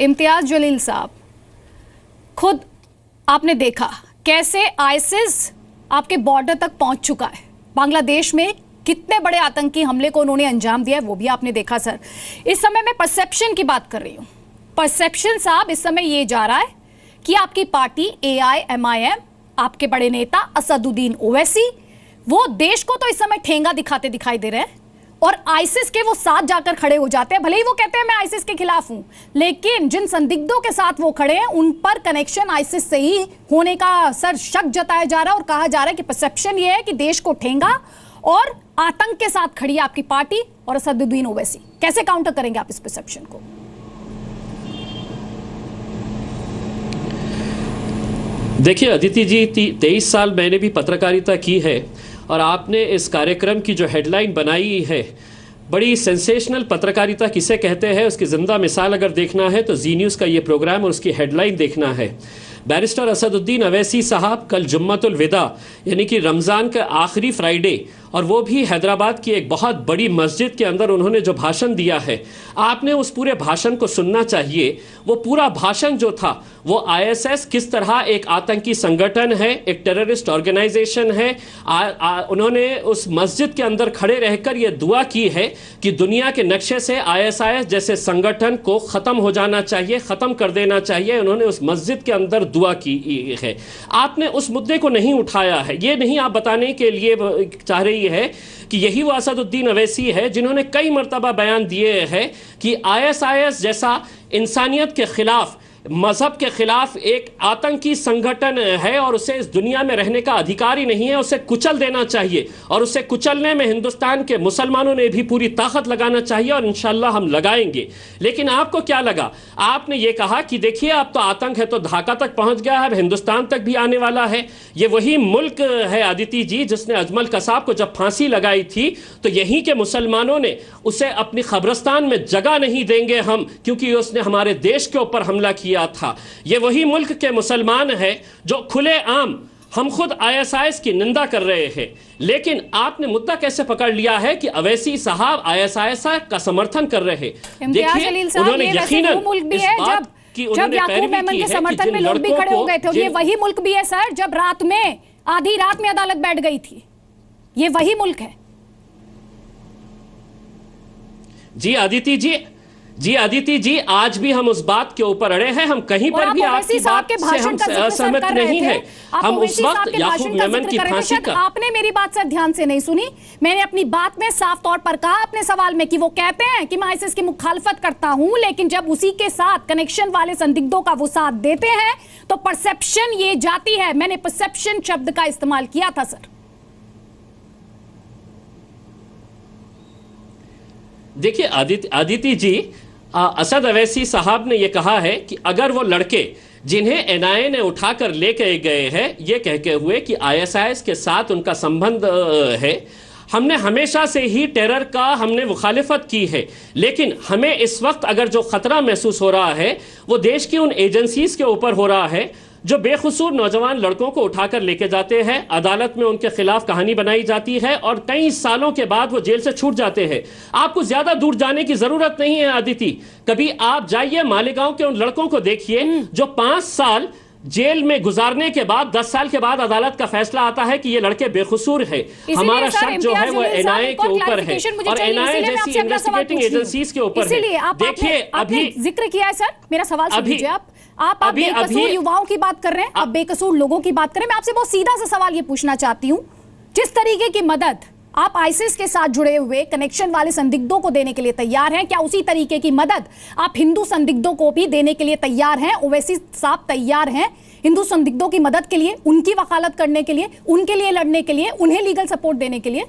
इम्तियाज जलील साहब, खुद आपने देखा कैसे आईसिस आपके बॉर्डर तक पहुंच चुका है। बांग्लादेश में कितने बड़े आतंकी हमले को उन्होंने अंजाम दिया है वो भी आपने देखा। सर, इस समय मैं परसेप्शन की बात कर रही हूं। परसेप्शन साहब, इस समय ये जा रहा है कि आपकी पार्टी AIMIM, आपके बड़े नेता असदुद्दीन ओवैसी, वो देश को तो इस समय ठेंगा दिखाते दिखाई दे रहे हैं और आईसिस के वो साथ जाकर खड़े हो जाते हैं। भले ही वो कहते हैं मैं आईसिस के खिलाफ हूं, लेकिन जिन संदिग्धों के साथ वो खड़े हैं उन पर कनेक्शन आईसिस से ही होने का सर शक जताया जा रहा है और कहा जा रहा है कि परसेप्शन ये है कि देश को ठेंगा और आतंक के साथ खड़ी है आपकी पार्टी और असदुद्दीन ओवैसी। कैसे काउंटर करेंगे आप इस परसेप्शन को? देखिए अदिति जी, 23 साल मैंने भी पत्रकारिता की है और आपने इस कार्यक्रम की जो हेडलाइन बनाई है, बड़ी सेंसेशनल पत्रकारिता किसे कहते हैं उसकी जिंदा मिसाल अगर देखना है तो जी न्यूज़ का ये प्रोग्राम और उसकी हेडलाइन देखना है। बैरिस्टर असदुद्दीन ओवैसी साहब कल जुम्मतुल विदा यानी कि रमज़ान का आखिरी फ्राइडे, और वो भी हैदराबाद की एक बहुत बड़ी मस्जिद के अंदर उन्होंने जो भाषण दिया है, आपने उस पूरे भाषण को सुनना चाहिए। वो पूरा भाषण जो था वो ISS किस तरह एक आतंकी संगठन है, एक टेररिस्ट ऑर्गेनाइजेशन है। उन्होंने उस मस्जिद के अंदर खड़े रहकर ये दुआ की है कि दुनिया के नक्शे से ISIS जैसे संगठन को ख़त्म हो जाना चाहिए, ख़त्म कर देना चाहिए। उन्होंने उस मस्जिद के अंदर दुआ की है। आपने उस मुद्दे को नहीं उठाया है। ये नहीं आप बताने के लिए चाह रही है कि यही वो असदुद्दीन ओवैसी है जिन्होंने कई मर्तबा बयान दिए हैं कि ISIS जैसा इंसानियत के खिलाफ, मजहब के खिलाफ एक आतंकी संगठन है और उसे इस दुनिया में रहने का अधिकार ही नहीं है, उसे कुचल देना चाहिए और उसे कुचलने में हिंदुस्तान के मुसलमानों ने भी पूरी ताकत लगाना चाहिए और इंशाल्लाह हम लगाएंगे। लेकिन आपको क्या लगा? आपने ये कहा कि देखिए अब तो आतंक है तो ढाका तक पहुंच गया है, हिंदुस्तान तक भी आने वाला है। ये वही मुल्क है अदिति जी जिसने अजमल कसाब को जब फांसी लगाई थी तो यहीं के मुसलमानों ने उसे अपनी कब्रिस्तान में जगह नहीं देंगे हम, क्योंकि उसने हमारे देश के ऊपर हमला किया था। ये वही मुल्क के मुसलमान हैं जो खुले आम, हम खुद ISIS की निंदा कर रहे हैं। लेकिन आपने मुद्दा कैसे पकड़ लिया है कि ओवैसी साहब ISIS का समर्थन कर रहे हैं। देखिए उन्होंने यकीनन मुल्क भी है जब याकूब मेमन के समर्थन में लोग भी खड़े हो गए थे, और ये वही मुल्क भी है सर जब रात में आधी रात में अदालत बैठ गई थी। ये वही मुल्क है। जी आदिति जी, आज भी हम उस बात के ऊपर अड़े हैं। हम कहीं पर भी आपकी बात से हम असहमत नहीं है। हम उस वक्त याकूब मेमन की फांसी का, आपने मेरी बात सर ध्यान से नहीं सुनी। मैंने अपनी बात में साफ तौर पर कहा अपने सवाल में कि वो कहते हैं कि मैं आईसिस की मुखालफत करता हूं, लेकिन जब उसी के साथ कनेक्शन वाले संदिग्धों का वो साथ देते हैं तो परसेप्शन ये जाती है। मैंने परसेप्शन शब्द का इस्तेमाल किया था सर। देखिए आदिति जी, असद ओवैसी साहब ने यह कहा है कि अगर वो लड़के जिन्हें NIA ने उठाकर लेके गए हैं ये कहते हुए कि ISIS के साथ उनका संबंध है, हमने हमेशा से ही टेरर का हमने मुखालिफत की है। लेकिन हमें इस वक्त अगर जो खतरा महसूस हो रहा है वो देश की उन एजेंसीज के ऊपर हो रहा है जो बेखुसूर नौजवान लड़कों को उठाकर लेके जाते हैं, अदालत में उनके खिलाफ कहानी बनाई जाती है और कई सालों के बाद वो जेल से छूट जाते हैं। आपको ज्यादा दूर जाने की जरूरत नहीं है आदिति। कभी आप जाइए मालेगांव के उन लड़कों को देखिए जो 5 साल जेल में गुजारने के बाद 10 साल के बाद अदालत का फैसला आता है कि ये लड़के बेकसूर है। हमारा शक जो है वो NIA के ऊपर है और NIA जैसी इन्वेस्टिगेटिंग एजेंसीज के ऊपर है। देखिए अभी जिक्र किया है सर, मेरा सवाल सुन लीजिए आप बेकसूर युवाओं की बात कर रहे हैं, आप बेकसूर लोगों की बात कर रहे हैं। मैं आपसे बहुत सीधा सा सवाल ये पूछना चाहती हूं, जिस तरीके की मदद आप आईसिस के साथ जुड़े हुए कनेक्शन वाले संदिग्धों को देने के लिए तैयार हैं, क्या उसी तरीके की मदद आप हिंदू संदिग्धों को भी देने के लिए तैयार हैं? ओवैसी साहब तैयार हैं हिंदू संदिग्धों की मदद के लिए, उनकी वकालत करने के लिए, उनके लिए लड़ने के लिए, उन्हें लीगल सपोर्ट देने के लिए?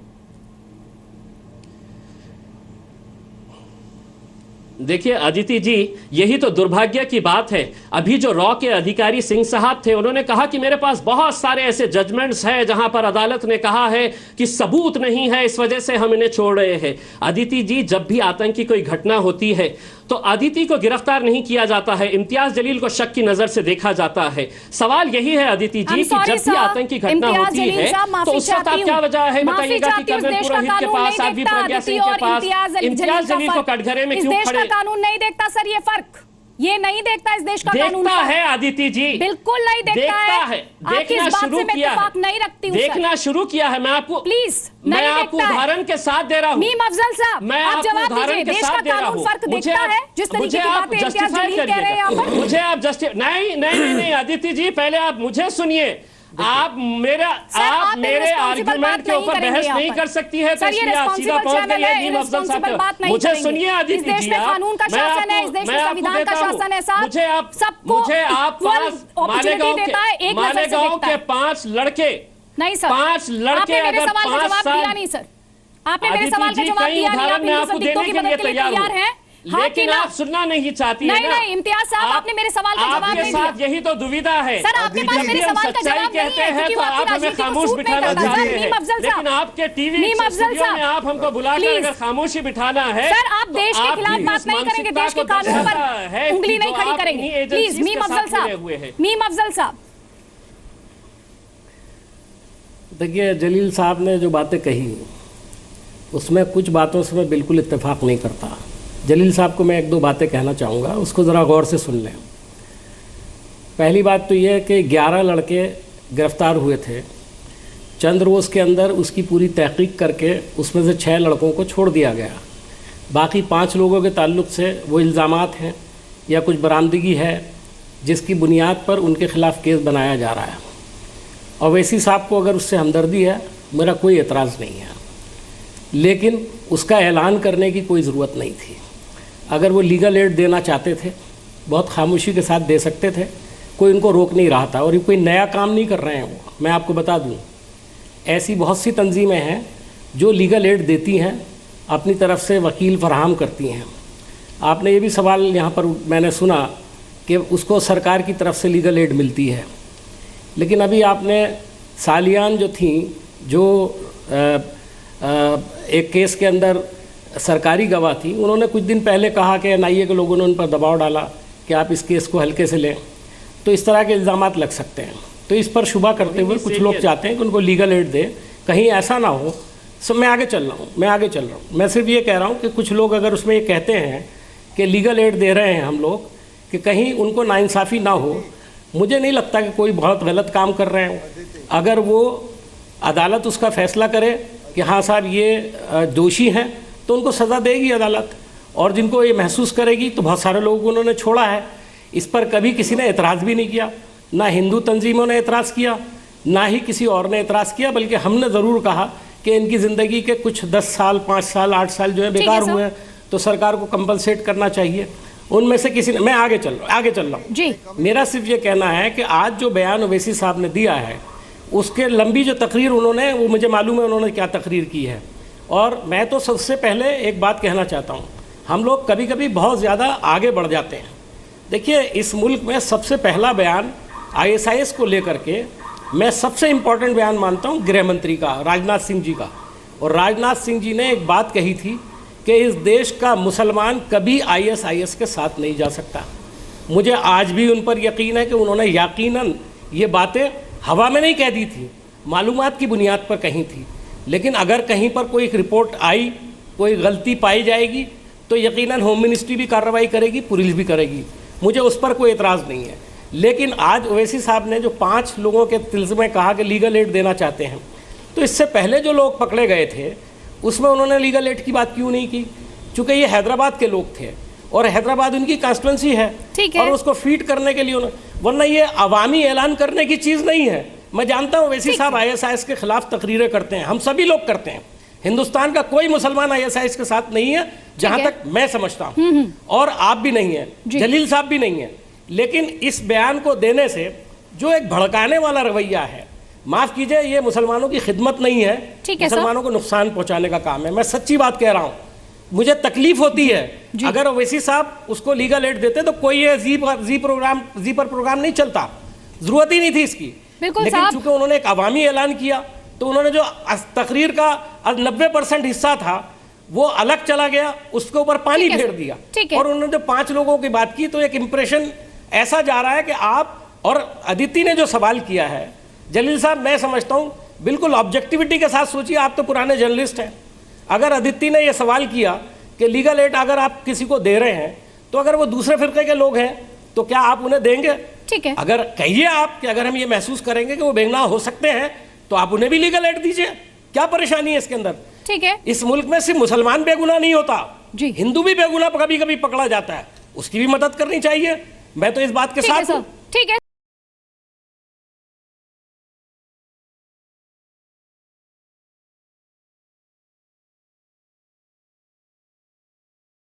देखिए आदिति जी, यही तो दुर्भाग्य की बात है। अभी जो रॉ के अधिकारी सिंह साहब थे उन्होंने कहा कि मेरे पास बहुत सारे ऐसे जजमेंट्स हैं जहां पर अदालत ने कहा है कि सबूत नहीं है, इस वजह से हम इन्हें छोड़ रहे हैं। आदिति जी, जब भी आतंकी कोई घटना होती है तो आदिति को गिरफ्तार नहीं किया जाता है, इम्तियाज जलील को शक की नजर से देखा जाता है। सवाल यही है आदिति जी कि जब भी आतंकी घटना होती है तो उस वक्त आप क्या वजह है बताइएगा कि कर्नल पुरोहित के पास, साध्वी प्रज्ञा सिंह के पास इम्तियाज जलील को कटघरे में क्यों खड़े? कानून नहीं देखता सर, ये फर्क ये नहीं देखता इस देश का कानून। देखता है अदिति जी, बिल्कुल नहीं देखता है। देखना शुरू किया है, नहीं रखती हूं, देखना शुरू किया है। मैं आपको प्लीज, मैं आपको उदाहरण के साथ दे रहा हूँ। मीम अफजल साहब, मैं आप आपको जवाब उदाहरण दीजिए, के देश साथ का दे रहा कानून हूँ। फर्क देखता है, जिस तरीके की बातें इम्तियाज जस्टिफाई जलील कह रहे हैं यहाँ पर। मुझे आप नहीं अदिति जी, पहले आप मुझे सुनिए। आप मेरे आर्गुमेंट के ऊपर बहस नहीं कर सकती है, तो इसलिए आप सीधा पहुंच गई है मीम अफजल साहब। मुझे सुनिए अदिति जी, इस देश में कानून का शासन है, इस देश में संविधान का शासन है साहब। मुझे आप मालेगांव के 5 लड़के, नहीं सर, 5 लड़के अगर 5 साल, नहीं सर, आपने मेरे सवाल का जवाब दिया नहीं। आप मैं आपको देने के लिए तैयार हैं, लेकिन आप सुनना नहीं चाहती है ना। नहीं इम्तियाज साहब, आपने मेरे सवाल का जवाब नहीं दिया। यही तो दुविधा है सर, आपके पास मेरे सवाल का जवाब नहीं है, हैं तो आप हमें खामोश बिठाना चाहते हैं, लेकिन आपके टीवी स्टूडियो में आप हमको बुलाकर अगर खामोशी बिठाना है, सर आप देश के खिलाफ बात नहीं करेंगे, देश के कानून पर उंगली नहीं खड़ी करेंगे, प्लीज। मीम अफजल साहब, मीम अफजल साहब, देखिए जलील साहब ने जो बातें कही उसमें कुछ बातों से मैं बिल्कुल इत्तेफाक नहीं करता। जलील साहब को मैं 1-2 बातें कहना चाहूँगा, उसको ज़रा गौर से सुन लें। पहली बात तो ये है कि 11 लड़के गिरफ्तार हुए थे, चंद रोज़ के अंदर उसकी पूरी तहकीक करके उसमें से 6 लड़कों को छोड़ दिया गया। बाकी 5 लोगों के ताल्लुक से वो इल्ज़ामात हैं या कुछ बरामदगी है जिसकी बुनियाद पर उनके ख़िलाफ़ केस बनाया जा रहा है। ओवैसी साहब को अगर उससे हमदर्दी है, मेरा कोई एतराज़ नहीं है, लेकिन उसका ऐलान करने की कोई ज़रूरत नहीं थी। अगर वो लीगल एड देना चाहते थे, बहुत खामोशी के साथ दे सकते थे, कोई उनको रोक नहीं रहा था। और ये कोई नया काम नहीं कर रहे हैं वो, मैं आपको बता दूं, ऐसी बहुत सी तंजीमें हैं जो लीगल एड देती हैं, अपनी तरफ से वकील फराहम करती हैं। आपने ये भी सवाल यहाँ पर मैंने सुना कि उसको सरकार की तरफ से लीगल एड मिलती है, लेकिन अभी आपने सालियान जो थी, जो एक केस के अंदर सरकारी गवाह थी, उन्होंने कुछ दिन पहले कहा कि NIA के लोगों ने उन पर दबाव डाला कि आप इस केस को हल्के से लें, तो इस तरह के इल्ज़ामात लग सकते हैं। तो इस पर शुबा करते हुए कुछ लोग चाहते हैं कि उनको लीगल एड दे, कहीं ऐसा ना हो। सो मैं आगे चल रहा हूँ, मैं सिर्फ ये कह रहा हूँ कि कुछ लोग अगर उसमें ये कहते हैं कि लीगल एड दे रहे हैं हम लोग, कि कहीं उनको नाइंसाफ़ी ना हो। मुझे नहीं लगता कि कोई बहुत गलत काम कर रहे हैं। अगर वो अदालत उसका फ़ैसला करे कि हाँ साहब ये दोषी हैं, तो उनको सज़ा देगी अदालत। और जिनको ये महसूस करेगी, तो बहुत सारे लोगों को उन्होंने छोड़ा है। इस पर कभी किसी ने एतराज़ भी नहीं किया, ना हिंदू तंजीमों ने एतराज़ किया, ना ही किसी और ने एतराज़ किया, बल्कि हमने ज़रूर कहा कि इनकी ज़िंदगी के कुछ 10 साल, 5 साल, 8 साल जो है बेकार हुए हैं, तो सरकार को कंपलसेट करना चाहिए। उनमें से किसी ने, मैं आगे चल रहा हूँ जी। मेरा सिर्फ ये कहना है कि आज जो बयान ओवैसी साहब ने दिया है, उसके लंबी जो तकरीर उन्होंने, वो मुझे मालूम है उन्होंने क्या तकरीर की है। और मैं तो सबसे पहले एक बात कहना चाहता हूँ, हम लोग कभी कभी बहुत ज़्यादा आगे बढ़ जाते हैं। देखिए, इस मुल्क में सबसे पहला बयान ISIS को लेकर के मैं सबसे इम्पॉर्टेंट बयान मानता हूँ गृह मंत्री का, राजनाथ सिंह जी का। और राजनाथ सिंह जी ने एक बात कही थी कि इस देश का मुसलमान कभी ISIS के साथ नहीं जा सकता। मुझे आज भी उन पर यकीन है कि उन्होंने यकीनन ये बातें हवा में नहीं कह दी थी, मालूमात की बुनियाद पर कही थी। लेकिन अगर कहीं पर कोई एक रिपोर्ट आई, कोई गलती पाई जाएगी, तो यकीनन होम मिनिस्ट्री भी कार्रवाई करेगी, पुलिस भी करेगी, मुझे उस पर कोई एतराज़ नहीं है। लेकिन आज ओवैसी साहब ने जो 5 लोगों के तिल्ज़मे कहा कि लीगल एड देना चाहते हैं, तो इससे पहले जो लोग पकड़े गए थे उसमें उन्होंने लीगल एड की बात क्यों नहीं की? चूँकि ये हैदराबाद के लोग थे और हैदराबाद उनकी कॉन्स्टिट्यूंसी है, और उसको फीड करने के लिए वरना ये अवामी ऐलान करने की चीज़ नहीं है। मैं जानता हूँ ओवैसी साहब ISIS के खिलाफ तकरीरें करते हैं, हम सभी लोग करते हैं। हिंदुस्तान का कोई मुसलमान ISIS के साथ नहीं है, जहां तक मैं समझता हूं, और आप भी नहीं है, जलील साहब भी नहीं है। लेकिन इस बयान को देने से जो एक भड़काने वाला रवैया है, माफ कीजिए, ये मुसलमानों की खिदमत नहीं है, मुसलमानों को नुकसान पहुंचाने का काम है। मैं सच्ची बात कह रहा हूं, मुझे तकलीफ होती है। अगर ओवैसी साहब उसको लीगल एड देते तो कोई ये जी पर प्रोग्राम नहीं चलता, जरूरत ही नहीं थी इसकी। लेकिन चूंकि उन्होंने एक अवामी ऐलान किया, तो उन्होंने जो तकरीर का 90% हिस्सा था वो अलग चला गया, उसके ऊपर पानी फेर दिया। और उन्होंने जो 5 लोगों की बात की, तो एक इंप्रेशन ऐसा जा रहा है कि आप, और अदिति ने जो सवाल किया है, जलील साहब मैं समझता हूँ बिल्कुल ऑब्जेक्टिविटी के साथ सोचिए, आप तो पुराने जर्नलिस्ट हैं। अगर अदिति ने यह सवाल किया कि लीगल एड अगर आप किसी को दे रहे हैं तो अगर वो दूसरे फिरके के लोग हैं तो क्या आप उन्हें देंगे? ठीक है, अगर कहिए आप कि अगर हम ये महसूस करेंगे कि वो बेगुनाह हो सकते हैं तो आप उन्हें भी लीगल एड दीजिए, क्या परेशानी है इसके अंदर? ठीक है, इस मुल्क में सिर्फ मुसलमान बेगुनाह नहीं होता जी। हिंदू भी बेगुनाह कभी कभी पकड़ा जाता है, उसकी भी मदद करनी चाहिए। मैं तो इस बात के ठीक है साथ हूं। सर, ठीक है।